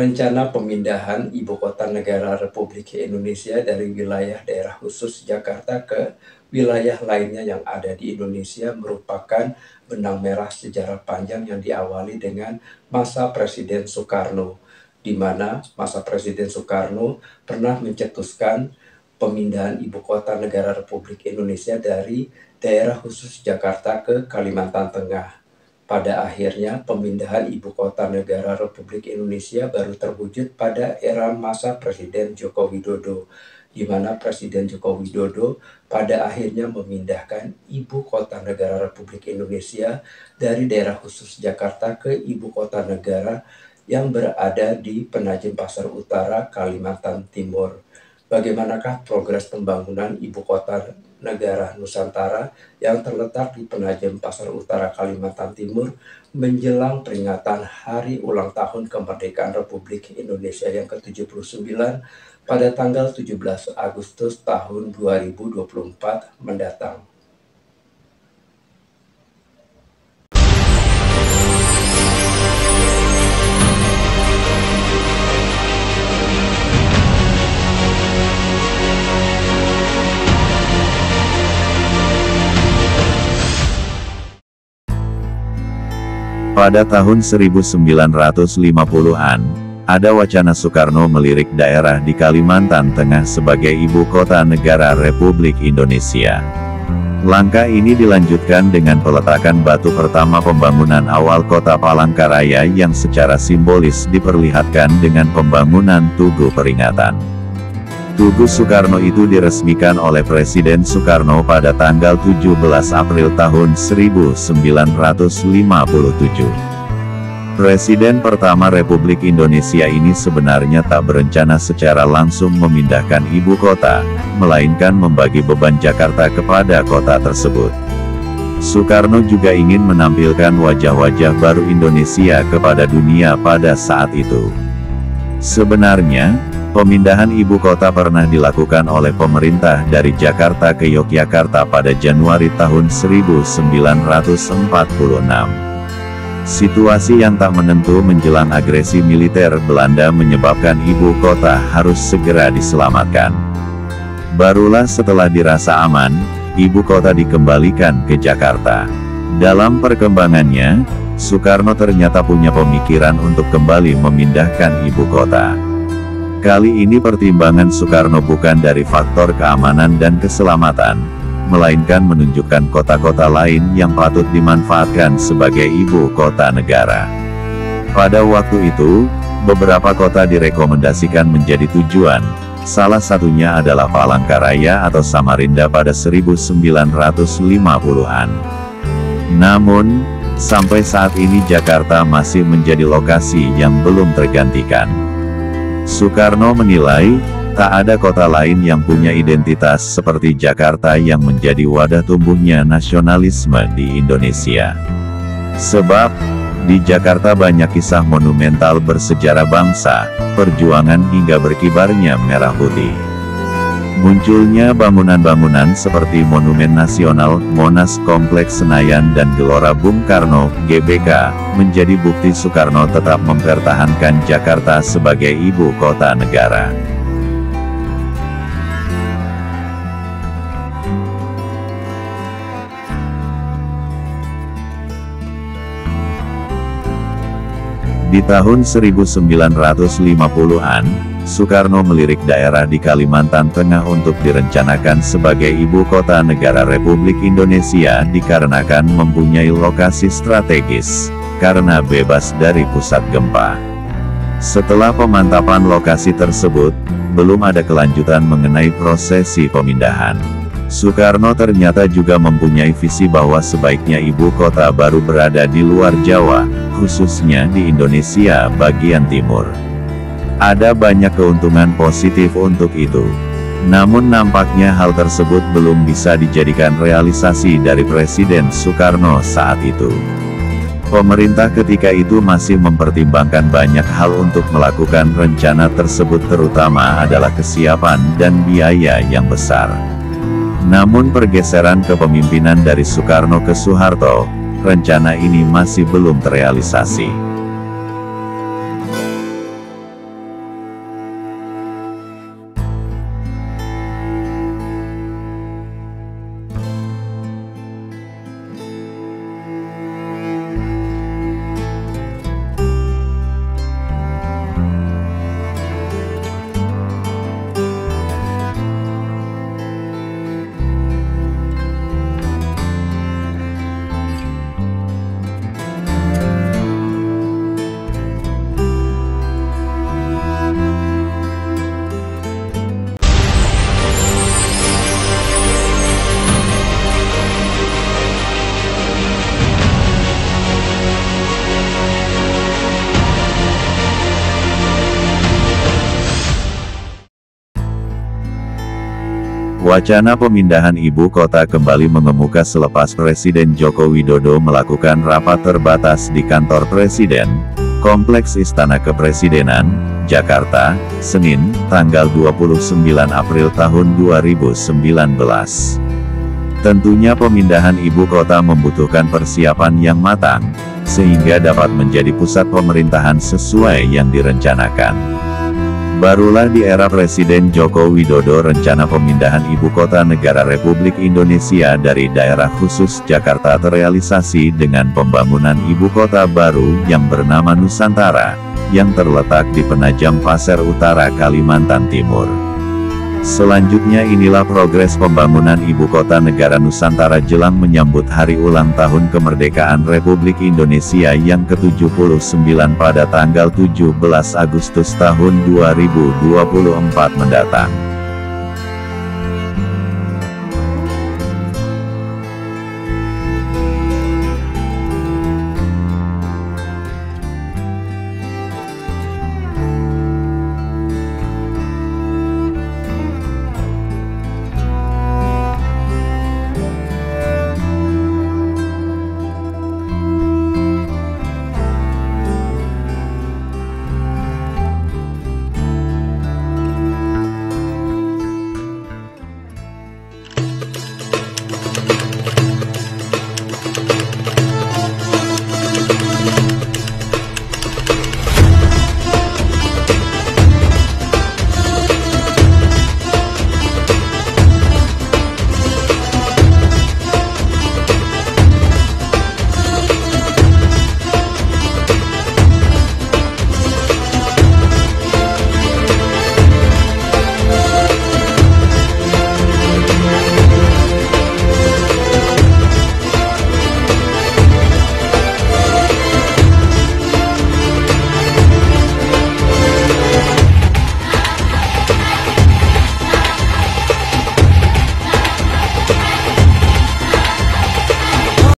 rencana pemindahan ibu kota negara Republik Indonesia dari wilayah daerah khusus Jakarta ke wilayah lainnya yang ada di Indonesia merupakan benang merah sejarah panjang yang diawali dengan masa Presiden Soekarno, di mana masa Presiden Soekarno pernah mencetuskan pemindahan ibu kota negara Republik Indonesia dari daerah khusus Jakarta ke Kalimantan Tengah. Pada akhirnya, pemindahan ibu kota negara Republik Indonesia baru terwujud pada era masa Presiden Joko Widodo, di mana Presiden Joko Widodo pada akhirnya memindahkan ibu kota negara Republik Indonesia dari daerah khusus Jakarta ke ibu kota negara yang berada di Penajem Pasar Utara, Kalimantan Timur. Bagaimanakah progres pembangunan ibu kota negara Nusantara yang terletak di Penajem Pasar Utara, Kalimantan Timur menjelang peringatan Hari Ulang Tahun Kemerdekaan Republik Indonesia yang ke-79 pada tanggal 17 Agustus tahun 2024 mendatang. Pada tahun 1950-an, ada wacana Soekarno melirik daerah di Kalimantan Tengah sebagai ibu kota negara Republik Indonesia. Langkah ini dilanjutkan dengan peletakan batu pertama pembangunan awal kota Palangkaraya yang secara simbolis diperlihatkan dengan pembangunan Tugu Peringatan. Tugu Soekarno itu diresmikan oleh Presiden Soekarno pada tanggal 17 April tahun 1957. Presiden pertama Republik Indonesia ini sebenarnya tak berencana secara langsung memindahkan ibu kota, melainkan membagi beban Jakarta kepada kota tersebut. Soekarno juga ingin menampilkan wajah-wajah baru Indonesia kepada dunia pada saat itu. Sebenarnya, pemindahan ibu kota pernah dilakukan oleh pemerintah dari Jakarta ke Yogyakarta pada Januari tahun 1946. Situasi yang tak menentu menjelang agresi militer Belanda menyebabkan ibu kota harus segera diselamatkan. Barulah setelah dirasa aman, ibu kota dikembalikan ke Jakarta. Dalam perkembangannya, Soekarno ternyata punya pemikiran untuk kembali memindahkan ibu kota. Kali ini pertimbangan Soekarno bukan dari faktor keamanan dan keselamatan, melainkan menunjukkan kota-kota lain yang patut dimanfaatkan sebagai ibu kota negara. Pada waktu itu, beberapa kota direkomendasikan menjadi tujuan, salah satunya adalah Palangkaraya atau Samarinda pada 1950-an. Namun, sampai saat ini Jakarta masih menjadi lokasi yang belum tergantikan. Soekarno menilai, tak ada kota lain yang punya identitas seperti Jakarta yang menjadi wadah tumbuhnya nasionalisme di Indonesia. Sebab, di Jakarta banyak kisah monumental bersejarah bangsa, perjuangan hingga berkibarnya merah putih. Munculnya bangunan-bangunan seperti Monumen Nasional, Monas, Kompleks Senayan dan Gelora Bung Karno, GBK, menjadi bukti Soekarno tetap mempertahankan Jakarta sebagai ibu kota negara. Di tahun 1950-an, Soekarno melirik daerah di Kalimantan Tengah untuk direncanakan sebagai ibu kota negara Republik Indonesia dikarenakan mempunyai lokasi strategis, karena bebas dari pusat gempa. Setelah pemantapan lokasi tersebut, belum ada kelanjutan mengenai prosesi pemindahan. Soekarno ternyata juga mempunyai visi bahwa sebaiknya ibu kota baru berada di luar Jawa, khususnya di Indonesia bagian timur. Ada banyak keuntungan positif untuk itu. Namun nampaknya hal tersebut belum bisa dijadikan realisasi dari Presiden Soekarno saat itu. Pemerintah ketika itu masih mempertimbangkan banyak hal untuk melakukan rencana tersebut, terutama adalah kesiapan dan biaya yang besar. Namun pergeseran kepemimpinan dari Soekarno ke Soeharto, rencana ini masih belum terrealisasi. Wacana pemindahan ibu kota kembali mengemuka selepas Presiden Joko Widodo melakukan rapat terbatas di kantor Presiden, Kompleks Istana Kepresidenan, Jakarta, Senin, tanggal 29 April tahun 2019. Tentunya pemindahan ibu kota membutuhkan persiapan yang matang, sehingga dapat menjadi pusat pemerintahan sesuai yang direncanakan. Barulah di era Presiden Joko Widodo rencana pemindahan ibu kota negara Republik Indonesia dari daerah khusus Jakarta terrealisasi dengan pembangunan ibu kota baru yang bernama Nusantara, yang terletak di Penajam Pasir Utara, Kalimantan Timur. Selanjutnya inilah progres pembangunan ibu kota negara Nusantara jelang menyambut hari ulang tahun kemerdekaan Republik Indonesia yang ke-79 pada tanggal 17 Agustus tahun 2024 mendatang.